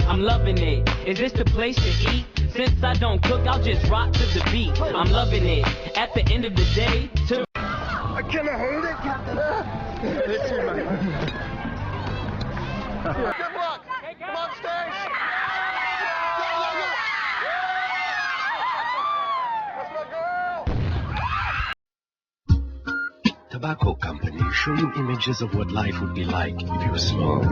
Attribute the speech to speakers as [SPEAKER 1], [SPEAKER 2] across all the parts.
[SPEAKER 1] I'm loving it. Is this the place to eat? Since I don't cook, I'll just rock to the beat. I'm loving it. At the end of the day,
[SPEAKER 2] Can I hold it, Captain? It's too much. Good luck. Come on, Stace. That's my girl.
[SPEAKER 3] Tobacco companies show you images of what life would be like if you smoked.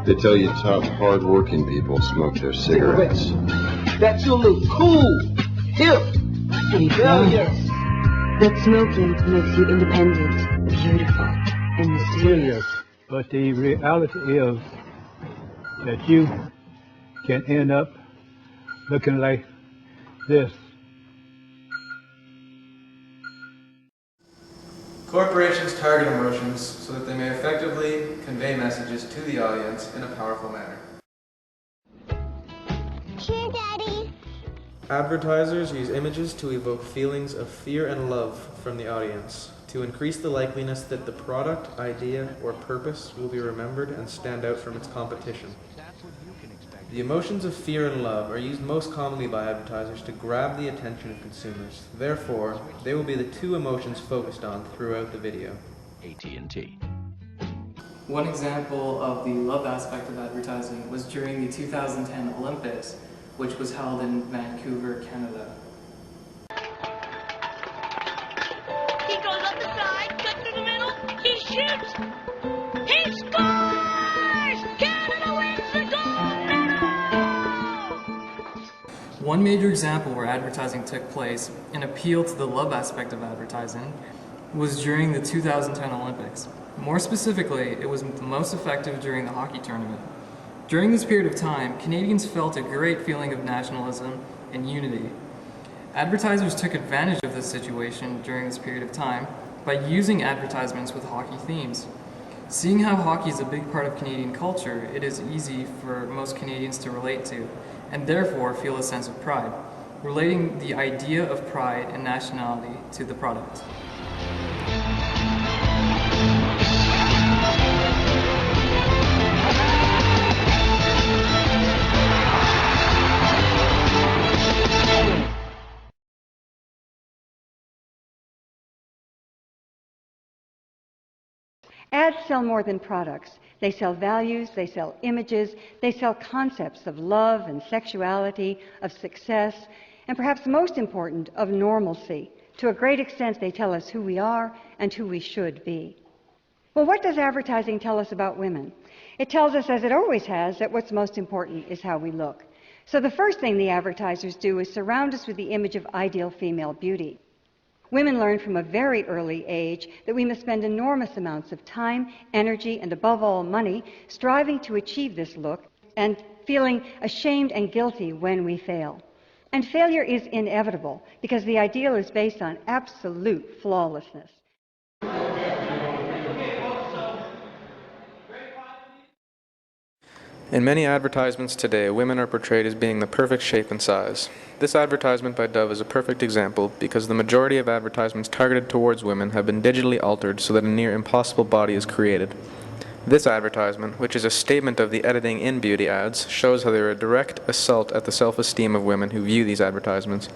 [SPEAKER 4] They tell you tough, hard-working people smoke their cigarettes.
[SPEAKER 5] That you look cool, hip, rebellious.
[SPEAKER 6] That smoking makes you independent, beautiful, and mysterious.
[SPEAKER 7] But the reality is that you can end up looking like this.
[SPEAKER 8] Corporations target emotions so that they may effectively convey messages to the audience in a powerful manner.
[SPEAKER 9] Here, Daddy.
[SPEAKER 8] Advertisers use images to evoke feelings of fear and love from the audience, to increase the likeliness that the product, idea, or purpose will be remembered and stand out from its competition. The emotions of fear and love are used most commonly by advertisers to grab the attention of consumers. Therefore, they will be the two emotions focused on throughout the video.
[SPEAKER 3] AT&T.
[SPEAKER 10] One example of the love aspect of advertising was during the 2010 Olympics, which was held in Vancouver, Canada.
[SPEAKER 9] He goes up the side, cuts through the middle, he shoots! He scores! Canada wins the gold medal!
[SPEAKER 10] One major example where advertising took place, an appeal to the love aspect of advertising, was during the 2010 Olympics. More specifically, it was the most effective during the hockey tournament. During this period of time, Canadians felt a great feeling of nationalism and unity. Advertisers took advantage of this situation during this period of time by using advertisements with hockey themes. Seeing how hockey is a big part of Canadian culture, it is easy for most Canadians to relate to, and therefore feel a sense of pride, relating the idea of pride and nationality to the product.
[SPEAKER 11] Ads sell more than products. They sell values, they sell images, they sell concepts of love and sexuality, of success, and perhaps most important, of normalcy. To a great extent, they tell us who we are and who we should be. Well, what does advertising tell us about women? It tells us, as it always has, that what's most important is how we look. So the first thing the advertisers do is surround us with the image of ideal female beauty. Women learn from a very early age that we must spend enormous amounts of time, energy, and above all money striving to achieve this look and feeling ashamed and guilty when we fail. And failure is inevitable because the ideal is based on absolute flawlessness.
[SPEAKER 8] In many advertisements today, women are portrayed as being the perfect shape and size. This advertisement by Dove is a perfect example because the majority of advertisements targeted towards women have been digitally altered so that a near impossible body is created. This advertisement, which is a statement of the editing in beauty ads, shows how they are a direct assault at the self-esteem of women who view these advertisements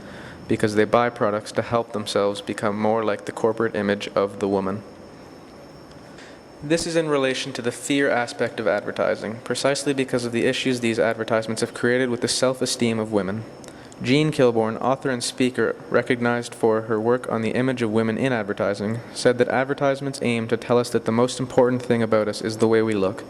[SPEAKER 8] because they buy products to help themselves become more like the corporate image of the woman. This is in relation to the fear aspect of advertising, precisely because of the issues these advertisements have created with the self-esteem of women. Jean Kilbourne, author and speaker recognized for her work on the image of women in advertising, said that advertisements aim to tell us that the most important thing about us is the way we look.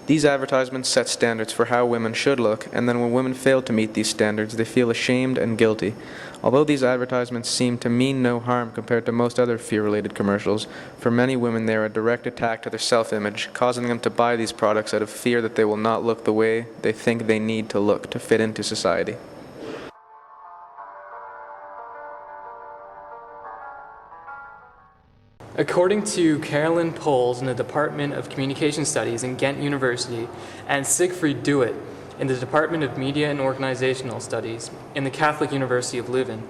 [SPEAKER 8] These advertisements set standards for how women should look, and then when women fail to meet these standards, they feel ashamed and guilty. Although these advertisements seem to mean no harm compared to most other fear-related commercials, for many women they are a direct attack to their self-image, causing them to buy these products out of fear that they will not look the way they think they need to look to fit into society.
[SPEAKER 10] According to Carolyn Poles in the Department of Communication Studies in Ghent University and Siegfried Dewitt in the Department of Media and Organizational Studies in the Catholic University of Leuven,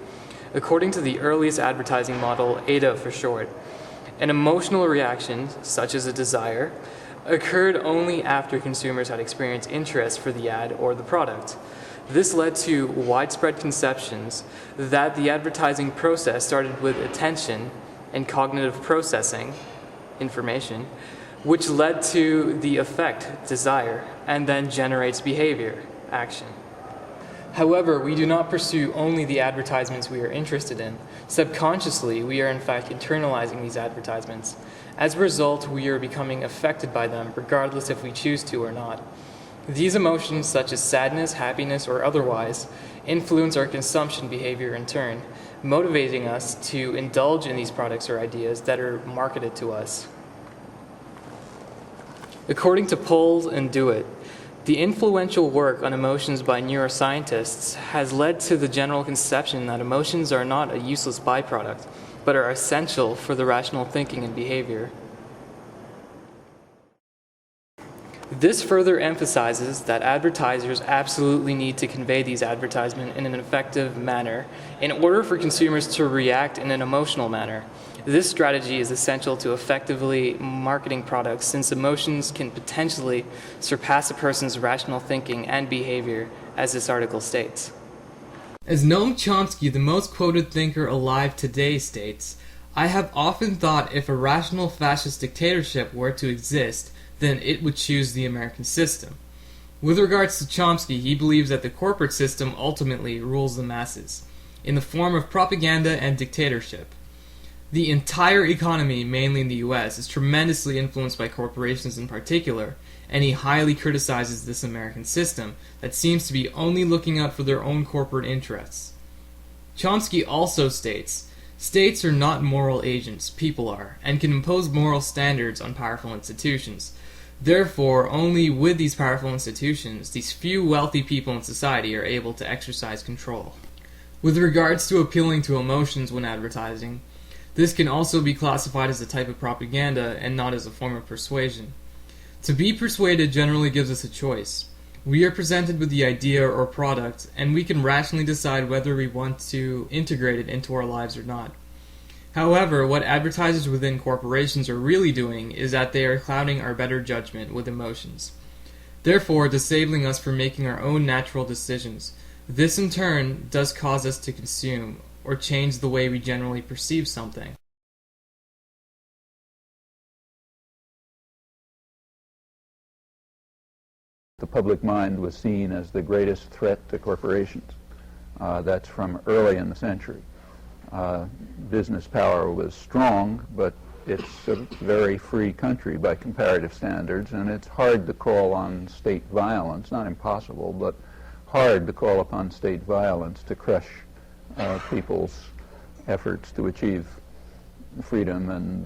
[SPEAKER 10] according to the earliest advertising model, ADA for short, An emotional reaction, such as a desire, occurred only after consumers had experienced interest for the ad or the product. This led to widespread conceptions that the advertising process started with attention and cognitive processing, information, which led to the effect, desire, and then generates behavior, action. However, we do not pursue only the advertisements we are interested in. Subconsciously, we are in fact internalizing these advertisements. As a result, we are becoming affected by them, regardless if we choose to or not. These emotions, such as sadness, happiness, or otherwise, influence our consumption behavior in turn, motivating us to indulge in these products or ideas that are marketed to us. According to Pohl and Dewitt, the influential work on emotions by neuroscientists has led to the general conception that emotions are not a useless byproduct, but are essential for the rational thinking and behavior. This further emphasizes that advertisers absolutely need to convey these advertisements in an effective manner in order for consumers to react in an emotional manner. This strategy is essential to effectively marketing products since emotions can potentially surpass a person's rational thinking and behavior, as this article states. As Noam Chomsky, the most quoted thinker alive today, states, "I have often thought if a rational fascist dictatorship were to exist, then it would choose the American system." With regards to Chomsky, he believes that the corporate system ultimately rules the masses, in the form of propaganda and dictatorship. The entire economy, mainly in the US, is tremendously influenced by corporations in particular, and he highly criticizes this American system that seems to be only looking out for their own corporate interests. Chomsky also states, "States are not moral agents, people are, and can impose moral standards on powerful institutions. Therefore, only with these powerful institutions, these few wealthy people in society are able to exercise control." With regards to appealing to emotions when advertising, this can also be classified as a type of propaganda and not as a form of persuasion. To be persuaded generally gives us a choice. We are presented with the idea or product, and we can rationally decide whether we want to integrate it into our lives or not. However, what advertisers within corporations are really doing is that they are clouding our better judgment with emotions, therefore disabling us from making our own natural decisions. This in turn does cause us to consume, or change the way we generally perceive something.
[SPEAKER 12] The public mind was seen as the greatest threat to corporations. That's from early in the century. Business power was strong, but it's a very free country by comparative standards, and it's hard to call on state violence, not impossible, but hard to call upon state violence to crush people's efforts to achieve freedom and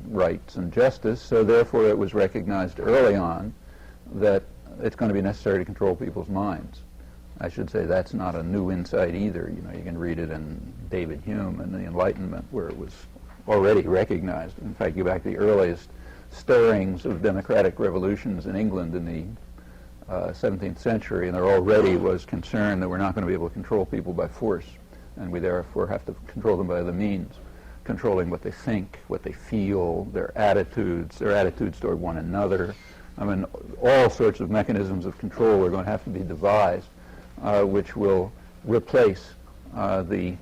[SPEAKER 12] rights and justice. So therefore it was recognized early on that it's going to be necessary to control people's minds. I should say that's not a new insight either. You know, you can read it in David Hume and the Enlightenment, where it was already recognized. In fact, you go back to the earliest stirrings of democratic revolutions in England in the 17th century, and there already was concern that we're not going to be able to control people by force, and we therefore have to control them by other means, controlling what they think, what they feel, their attitudes toward one another. I mean, all sorts of mechanisms of control are going to have to be devised, which will replace the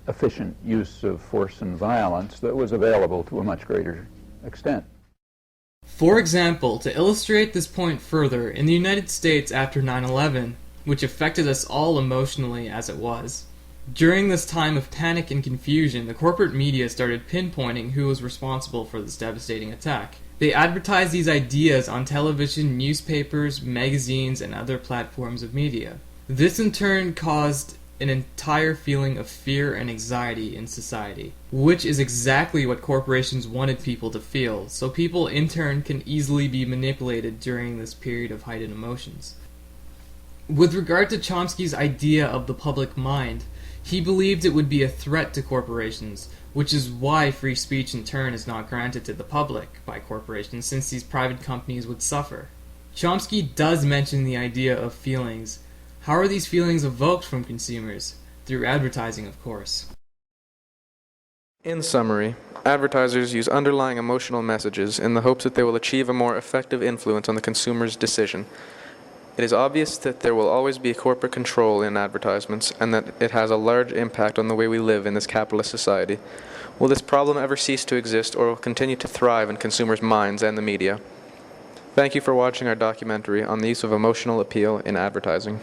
[SPEAKER 12] efficient use of force and violence that was available to a much greater extent.
[SPEAKER 10] For example, to illustrate this point further, in the United States after 9/11, which affected us all emotionally as it was, during this time of panic and confusion, the corporate media started pinpointing who was responsible for this devastating attack. They advertised these ideas on television, newspapers, magazines, and other platforms of media. This in turn caused an entire feeling of fear and anxiety in society, which is exactly what corporations wanted people to feel, so people in turn can easily be manipulated during this period of heightened emotions. With regard to Chomsky's idea of the public mind, he believed it would be a threat to corporations, which is why free speech in turn is not granted to the public by corporations, since these private companies would suffer. Chomsky does mention the idea of feelings. How are these feelings evoked from consumers? Through advertising, of course.
[SPEAKER 8] In summary, advertisers use underlying emotional messages in the hopes that they will achieve a more effective influence on the consumer's decision. It is obvious that there will always be corporate control in advertisements and that it has a large impact on the way we live in this capitalist society. Will this problem ever cease to exist, or will continue to thrive in consumers' minds and the media? Thank you for watching our documentary on the use of emotional appeal in advertising.